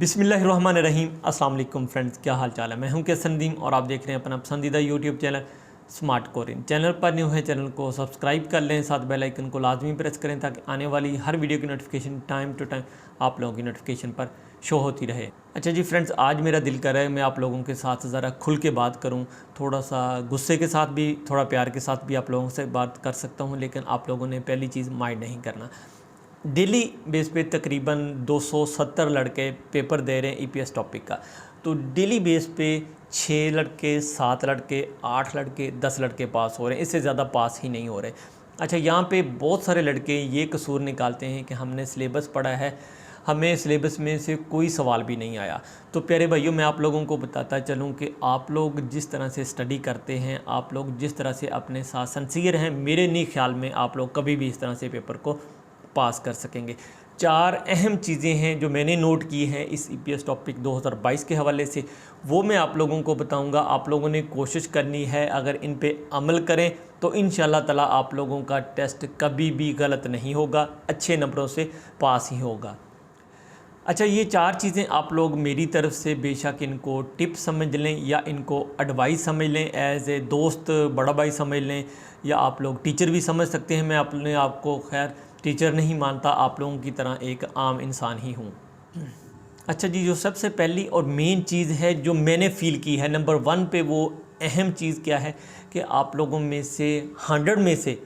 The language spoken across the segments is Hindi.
बिस्मिल्लाहिर्रहमानिर्रहीम। अस्सलाम वालेकुम फ्रेंड्स, क्या हाल चाल है। मैं हूं कैसन नदीम और आप देख रहे हैं अपना पसंदीदा YouTube channel smart Korean. Channel पर न्यू है, चैनल को सब्सक्राइब कर लें, साथ बेल आइकन को लाजमी प्रेस करें ताकि आने वाली हर वीडियो की नोटिफिकेशन टाइम टू टाइम आप लोगों की नोटिफिकेशन पर शो होती रहे। अच्छा जी फ्रेंड्स, आज मेरा दिल कर रहा है मैं आप लोगों के साथ ज़रा खुल के बात करूं, थोड़ा सा गुस्से के साथ भी, थोड़ा प्यार के साथ भी आप लोगों से बात कर सकता हूं, लेकिन आप लोगों ने पहली चीज़ माइंड नहीं करना। डेली बेस पे तकरीबन 270 लड़के पेपर दे रहे हैं ईपीएस टॉपिक का। तो डेली बेस पे 6 लड़के, 7 लड़के, 8 लड़के, 10 लड़के पास हो रहे हैं, इससे ज़्यादा पास ही नहीं हो रहे। अच्छा, यहाँ पे बहुत सारे लड़के ये कसूर निकालते हैं कि हमने सिलेबस पढ़ा है, हमें सिलेबस में से कोई सवाल भी नहीं आया। तो प्यारे भाइयों, मैं आप लोगों को बताता चलूँ कि आप लोग जिस तरह से स्टडी करते हैं, आप लोग जिस तरह से अपने साथ सिंसियर हैं, मेरे नहीं ख्याल में आप लोग कभी भी इस तरह से पेपर को पास कर सकेंगे। 4 अहम चीज़ें हैं जो मैंने नोट की हैं इस ईपीएस टॉपिक 2022 के हवाले से, वो मैं आप लोगों को बताऊंगा। आप लोगों ने कोशिश करनी है, अगर इन पे अमल करें तो इंशाल्लाह ताला आप लोगों का टेस्ट कभी भी गलत नहीं होगा, अच्छे नंबरों से पास ही होगा। अच्छा, ये 4 चीज़ें आप लोग मेरी तरफ से बेशक इनको टिप समझ लें या इनको एडवाइस समझ लें, एज़ ए दोस्त, बड़ा भाई समझ लें, या आप लोग टीचर भी समझ सकते हैं। मैं अपने आप को खैर टीचर नहीं मानता, आप लोगों की तरह एक आम इंसान ही हूँ। अच्छा जी, जो सबसे पहली और मेन चीज़ है जो मैंने फ़ील की है नंबर 1 पे, वो अहम चीज़ क्या है कि आप लोगों में से 100 में से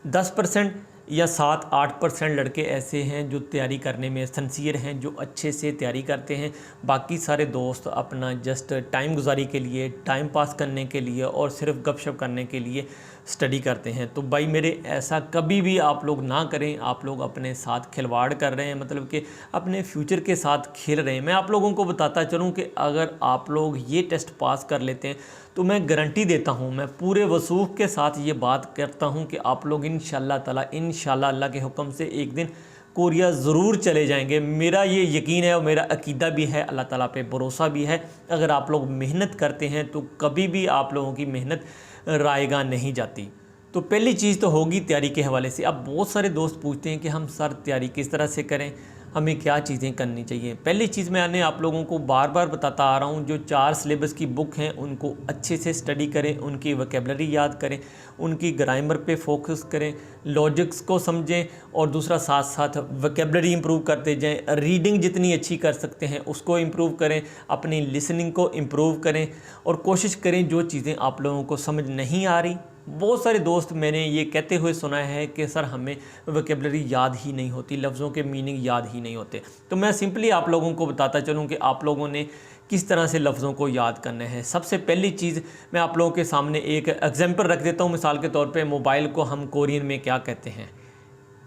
10% या 7-8% लड़के ऐसे हैं जो तैयारी करने में सिंसियर हैं, जो अच्छे से तैयारी करते हैं। बाकी सारे दोस्त अपना जस्ट टाइम गुजारी के लिए, टाइम पास करने के लिए और सिर्फ गपशप करने के लिए स्टडी करते हैं। तो भाई मेरे, ऐसा कभी भी आप लोग ना करें। आप लोग अपने साथ खिलवाड़ कर रहे हैं, मतलब कि अपने फ्यूचर के साथ खेल रहे हैं। मैं आप लोगों को बताता चलूँ कि अगर आप लोग ये टेस्ट पास कर लेते हैं तो मैं गारंटी देता हूँ, मैं पूरे वसूख के साथ ये बात करता हूँ कि आप लोग इंशाल्लाह ताला, इंशाल्लाह अल्लाह के हुक्म से एक दिन कोरिया ज़रूर चले जाएंगे। मेरा ये यकीन है और मेरा अकीदा भी है, अल्लाह ताला पे भरोसा भी है। अगर आप लोग मेहनत करते हैं तो कभी भी आप लोगों की मेहनत रायगा नहीं जाती। तो पहली चीज़ तो होगी तैयारी के हवाले से। अब बहुत सारे दोस्त पूछते हैं कि हम सर तैयारी किस तरह से करें, हमें क्या चीज़ें करनी चाहिए। पहली चीज़ मैंने आप लोगों को बार बार बताता आ रहा हूँ, जो 4 सिलेबस की बुक हैं उनको अच्छे से स्टडी करें, उनकी वोकैबुलरी याद करें, उनकी ग्रामर पे फोकस करें, लॉजिक्स को समझें, और दूसरा साथ साथ वोकैबुलरी इंप्रूव करते जाएं। रीडिंग जितनी अच्छी कर सकते हैं उसको इम्प्रूव करें, अपनी लिसनिंग को इम्प्रूव करें, और कोशिश करें जो चीज़ें आप लोगों को समझ नहीं आ रही। बहुत सारे दोस्त मैंने ये कहते हुए सुना है कि सर हमें वोकैबुलरी याद ही नहीं होती, लफ्ज़ों के मीनिंग याद ही नहीं होते। तो मैं सिंपली आप लोगों को बताता चलूँ कि आप लोगों ने किस तरह से लफ्ज़ों को याद करना है। सबसे पहली चीज़ मैं आप लोगों के सामने एक एग्जांपल रख देता हूँ। मिसाल के तौर पे मोबाइल को हम कोरियन में क्या कहते हैं?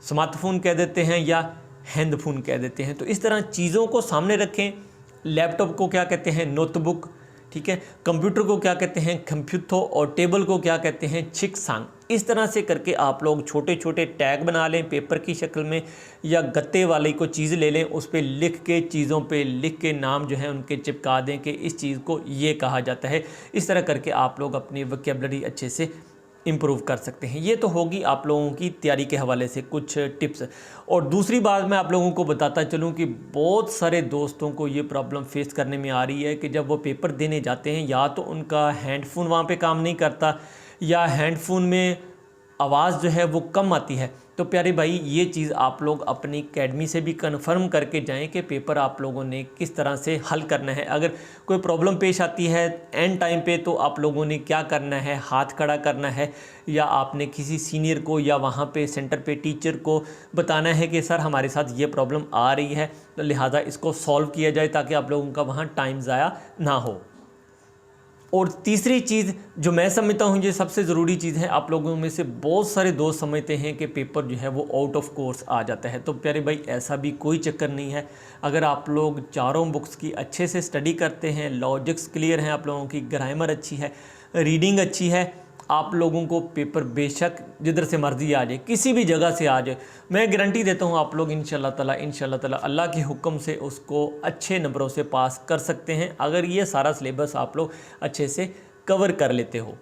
स्मार्टफोन कह देते हैं या हैंडफोन कह देते हैं। तो इस तरह चीज़ों को सामने रखें। लैपटॉप को क्या कहते हैं? नोटबुक, ठीक है। कंप्यूटर को क्या कहते हैं? कंप्यूथो, और टेबल को क्या कहते हैं? चिकसांग। इस तरह से करके आप लोग छोटे छोटे टैग बना लें पेपर की शक्ल में, या गत्ते वाली को चीज़ ले लें, उस पर लिख के, चीज़ों पे लिख के नाम जो है उनके चिपका दें कि इस चीज़ को ये कहा जाता है। इस तरह करके आप लोग अपनी वोकैबुलरी अच्छे से इम्प्रूव कर सकते हैं। ये तो होगी आप लोगों की तैयारी के हवाले से कुछ टिप्स। और दूसरी बात मैं आप लोगों को बताता चलूँ कि बहुत सारे दोस्तों को ये प्रॉब्लम फेस करने में आ रही है कि जब वो पेपर देने जाते हैं, या तो उनका हैंडफोन वहाँ पे काम नहीं करता, या हैंडफोन में आवाज़ जो है वो कम आती है। तो प्यारे भाई, ये चीज़ आप लोग अपनी एकेडमी से भी कन्फर्म करके जाएं कि पेपर आप लोगों ने किस तरह से हल करना है। अगर कोई प्रॉब्लम पेश आती है एंड टाइम पे, तो आप लोगों ने क्या करना है? हाथ खड़ा करना है, या आपने किसी सीनियर को या वहाँ पे सेंटर पे टीचर को बताना है कि सर हमारे साथ ये प्रॉब्लम आ रही है, तो लिहाजा इसको सॉल्व किया जाए ताकि आप लोगों का वहाँ टाइम ज़ाया ना हो। और तीसरी चीज़ जो मैं समझता हूँ ये सबसे ज़रूरी चीज़ है, आप लोगों में से बहुत सारे दोस्त समझते हैं कि पेपर जो है वो आउट ऑफ कोर्स आ जाता है। तो प्यारे भाई, ऐसा भी कोई चक्कर नहीं है। अगर आप लोग चारों बुक्स की अच्छे से स्टडी करते हैं, लॉजिक्स क्लियर हैं, आप लोगों की ग्रामर अच्छी है, रीडिंग अच्छी है, आप लोगों को पेपर बेशक जिधर से मर्जी आ जाए, किसी भी जगह से आ जाए, मैं गारंटी देता हूँ आप लोग इंशाल्लाह ताला अल्लाह के हुक्म से उसको अच्छे नंबरों से पास कर सकते हैं, अगर ये सारा सिलेबस आप लोग अच्छे से कवर कर लेते हो।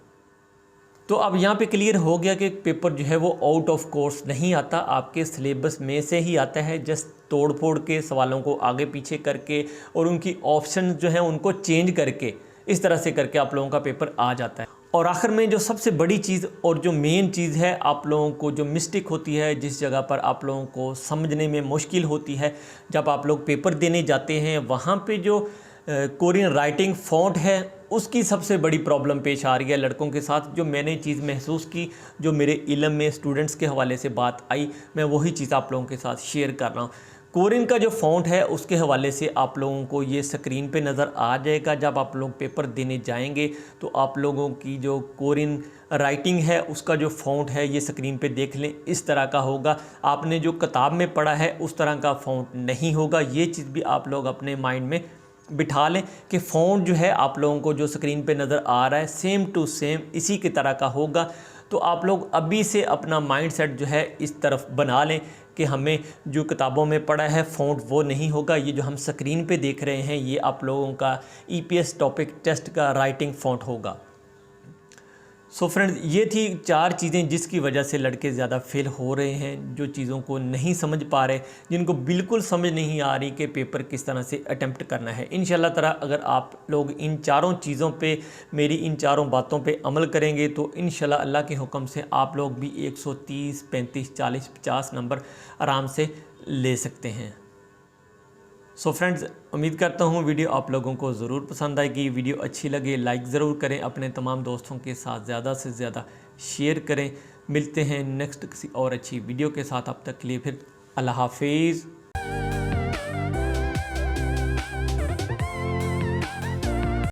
तो अब यहाँ पे क्लियर हो गया कि पेपर जो है वो आउट ऑफ कोर्स नहीं आता, आपके सिलेबस में से ही आता है। जस्ट तोड़ फोड़ के सवालों को आगे पीछे करके और उनकी ऑप्शन जो है उनको चेंज करके, इस तरह से करके आप लोगों का पेपर आ जाता है। और आखिर में जो सबसे बड़ी चीज़ और जो मेन चीज़ है, आप लोगों को जो मिस्टेक होती है, जिस जगह पर आप लोगों को समझने में मुश्किल होती है, जब आप लोग पेपर देने जाते हैं वहाँ पे जो कोरियन राइटिंग फ़ॉन्ट है उसकी सबसे बड़ी प्रॉब्लम पेश आ रही है लड़कों के साथ। जो मैंने चीज़ महसूस की, जो मेरे इल्म में स्टूडेंट्स के हवाले से बात आई, मैं वही चीज़ आप लोगों के साथ शेयर कर रहा हूँ। कोरियन का जो फ़ॉन्ट है उसके हवाले से आप लोगों को ये स्क्रीन पे नज़र आ जाएगा। जब आप लोग पेपर देने जाएंगे तो आप लोगों की जो कोरियन राइटिंग है उसका जो फ़ॉन्ट है ये स्क्रीन पे देख लें, इस तरह का होगा। आपने जो किताब में पढ़ा है उस तरह का फ़ॉन्ट नहीं होगा। ये चीज़ भी आप लोग अपने माइंड में बिठा लें कि फ़ॉन्ट जो है आप लोगों को जो स्क्रीन पे नज़र आ रहा है सेम टू सेम इसी की तरह का होगा। तो आप लोग अभी से अपना माइंडसेट जो है इस तरफ बना लें कि हमें जो किताबों में पढ़ा है फ़ॉन्ट वो नहीं होगा, ये जो हम स्क्रीन पे देख रहे हैं ये आप लोगों का EPS टॉपिक टेस्ट का राइटिंग फ़ॉन्ट होगा। सो फ्रेंड्स, ये थी 4 चीज़ें जिसकी वजह से लड़के ज़्यादा फेल हो रहे हैं, जो चीज़ों को नहीं समझ पा रहे, जिनको बिल्कुल समझ नहीं आ रही कि पेपर किस तरह से अटेम्प्ट करना है। इंशाल्लाह ताला अगर आप लोग इन 4 चीज़ों पे, मेरी इन 4 बातों पे अमल करेंगे तो इंशाल्लाह अल्लाह के हुक्म से आप लोग भी 130, 35, 40, 50 नंबर आराम से ले सकते हैं। सो फ्रेंड्स, उम्मीद करता हूँ वीडियो आप लोगों को ज़रूर पसंद आएगी। वीडियो अच्छी लगे लाइक ज़रूर करें, अपने तमाम दोस्तों के साथ ज़्यादा से ज़्यादा शेयर करें। मिलते हैं नेक्स्ट किसी और अच्छी वीडियो के साथ, अब तक के लिए फिर अल्लाह हाफिज़।